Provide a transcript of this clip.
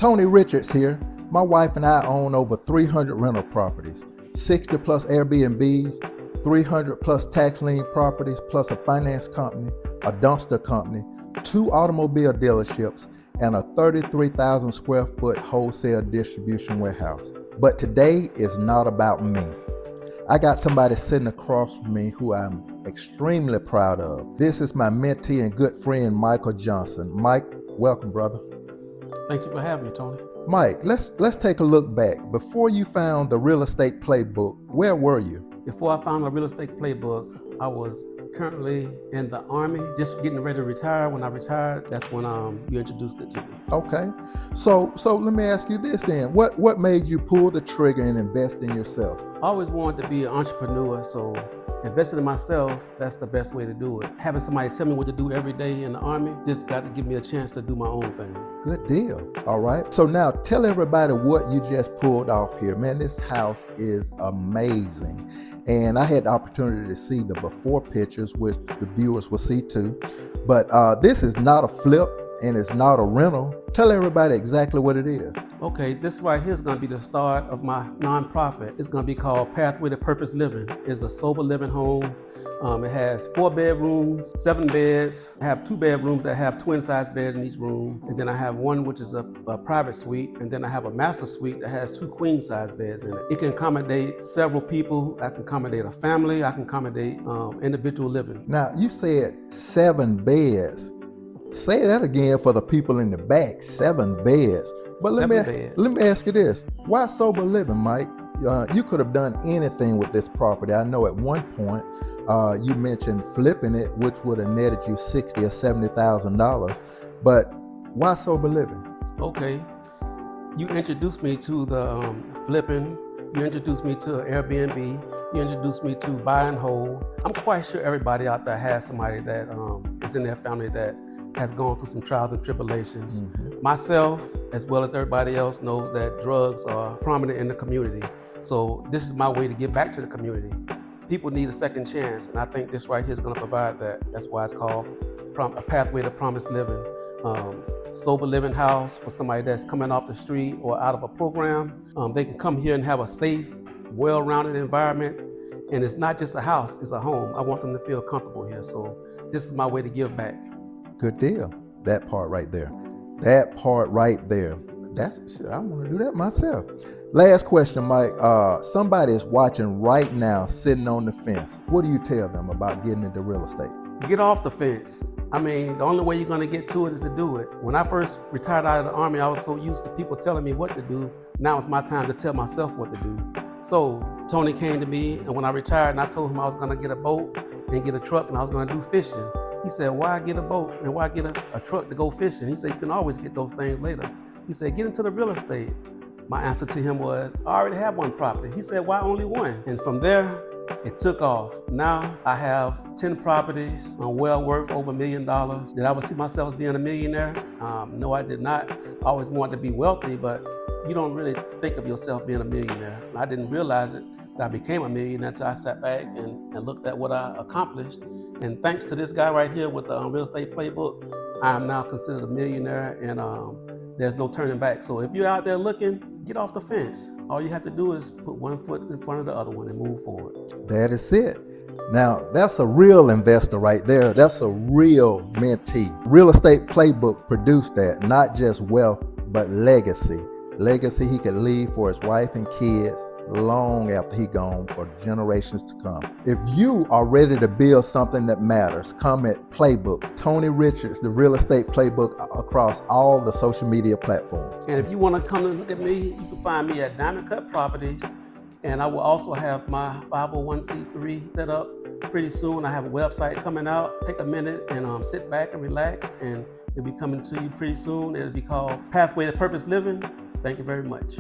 Tony Richards here. My wife and I own over 300 rental properties, 60 plus Airbnbs, 300 plus tax lien properties, plus a finance company, a dumpster company, 2 automobile dealerships, and a 33,000 square foot wholesale distribution warehouse. But today is not about me. I got somebody sitting across from me who I'm extremely proud of. This is my mentee and good friend, Michael Johnson. Mike, welcome, brother. Thank you for having me, Tony. Mike, let's take a look back. Before you found the Real Estate Playbook, where were you? Before I found the Real Estate Playbook, I was currently in the Army, just getting ready to retire. When I retired, that's when you introduced it to me. Okay, so let me ask you this then. What made you pull the trigger and invest in yourself? I always wanted to be an entrepreneur, so investing in myself, that's the best way to do it. Having somebody tell me what to do every day in the Army just got to give me a chance to do my own thing. Good deal. All right. So now tell everybody what you just pulled off here. Man, this house is amazing. And I had the opportunity to see the before pictures, which the viewers will see too. But this is not a flip and it's not a rental. Tell everybody exactly what it is. Okay, this right here is going to be the start of my nonprofit. It's going to be called Pathway to Purpose Living. It's a sober living home. It has 4 bedrooms, 7 beds. I have 2 bedrooms that have twin size beds in each room. And then I have one which is a private suite. And then I have a master suite that has 2 queen size beds in it. It can accommodate several people. I can accommodate a family. I can accommodate individual living. Now, you said 7 beds. Say that again for the people in the back, 7 beds. But let me ask you this. Why sober living, Mike? You could have done anything with this property. I know at one point you mentioned flipping it, which would have netted you $60,000 or $70,000. But why sober living? Okay, you introduced me to the flipping. You introduced me to Airbnb. You introduced me to buy and hold. I'm quite sure everybody out there has somebody that is in their family that has gone through some trials and tribulations. Mm-hmm. Myself, as well as everybody else, knows that drugs are prominent in the community. So this is my way to give back to the community. People need a second chance, and I think this right here is going to provide that. That's why it's called a Pathway to Promised Living. Sober living house for somebody that's coming off the street or out of a program. They can come here and have a safe, well-rounded environment. And it's not just a house, it's a home. I want them to feel comfortable here. So this is my way to give back. Good deal. That part right there. That part right there. That's shit. I want to do that myself. Last question, Mike. Somebody is watching right now, sitting on the fence. What do you tell them about getting into real estate? Get off the fence. I mean, the only way you're going to get to it is to do it. When I first retired out of the Army, I was so used to people telling me what to do. Now it's my time to tell myself what to do. So Tony came to me, and when I retired, and I told him I was going to get a boat and get a truck, and I was going to do fishing. He said, why get a boat and why get a truck to go fishing? He said, you can always get those things later. He said, get into the real estate. My answer to him was, I already have 1 property. He said, why only 1? And from there, it took off. Now I have 10 properties, well worth over $1 million. Did I ever see myself as being a millionaire? No, I did not. I always wanted to be wealthy, but you don't really think of yourself being a millionaire. I didn't realize it that I became a millionaire until I sat back and looked at what I accomplished. And thanks to this guy right here with the Real Estate Playbook, I am now considered a millionaire, and there's no turning back. So if you're out there looking, get off the fence. All you have to do is put 1 foot in front of the other one and move forward. That is it. Now, that's a real investor right there. That's a real mentee. Real Estate Playbook produced that, not just wealth, but legacy. Legacy he could leave for his wife and kids long after he gone, for generations to come. If you are ready to build something that matters, come at Playbook. Tony Richards, the Real Estate Playbook, across all the social media platforms. And if you want to come and look at me, you can find me at Diamond Cut Properties. And I will also have my 501c3 set up pretty soon. I have a website coming out. Take a minute and sit back and relax, and it'll be coming to you pretty soon. It'll be called Pathway to Purpose Living. Thank you very much.